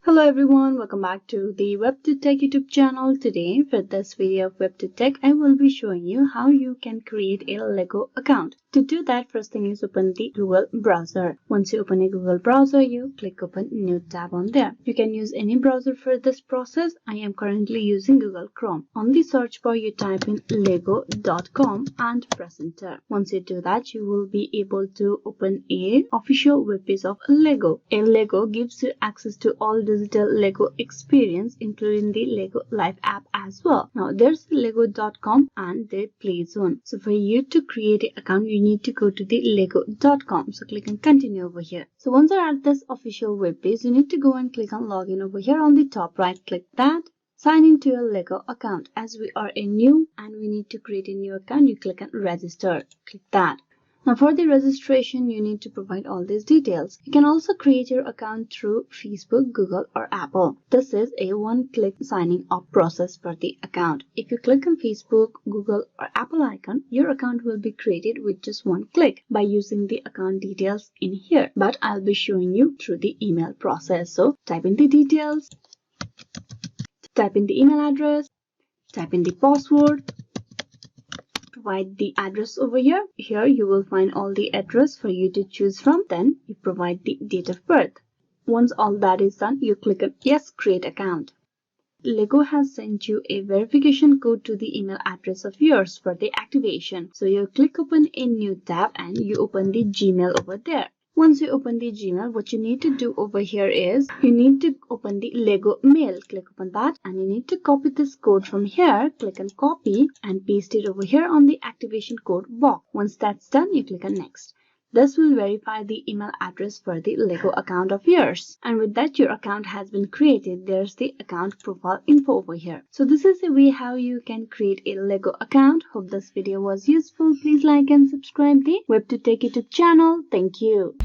Hello everyone, welcome back to the WebToTech YouTube channel. Today for this video of WebToTech, I will be showing you how you can create a Lego account. To do that, first thing is open the Google browser. Once you open a Google browser, you click open new tab on there. You can use any browser for this process. I am currently using Google Chrome. On the search bar, you type in lego.com and press enter. Once you do that, you will be able to open a official web page of Lego. A Lego gives you access to all digital Lego experience, including the Lego Live app as well. Now there's lego.com and the play zone. So for you to create an account, you need to go to the lego.com. So click on continue over here. So once you're at this official web page, you need to go and click on login over here on the top right. Click that. Sign into your Lego account. As we are a new and we need to create a new account, you click on register. Click that. Now for the registration, you need to provide all these details. You can also create your account through Facebook, Google or Apple. This is a one-click signing up process for the account. If you click on Facebook, Google or Apple icon, your account will be created with just one click by using the account details in here. But I'll be showing you through the email process. So type in the details, type in the email address, type in the password, provide the address over here. Here you will find all the address for you to choose from. Then you provide the date of birth. Once all that is done, you click on yes, create account. Lego has sent you a verification code to the email address of yours for the activation. So you click open a new tab and you open the Gmail over there. Once you open the Gmail, what you need to do over here is you need to open the Lego mail. Click open that and you need to copy this code from here. Click on copy and paste it over here on the activation code box. Once that's done, you click on next. This will verify the email address for the Lego account of yours. And with that, your account has been created. There's the account profile info over here. So this is the way how you can create a Lego account. Hope this video was useful. Please like and subscribe the WebToTech YouTube channel. Thank you.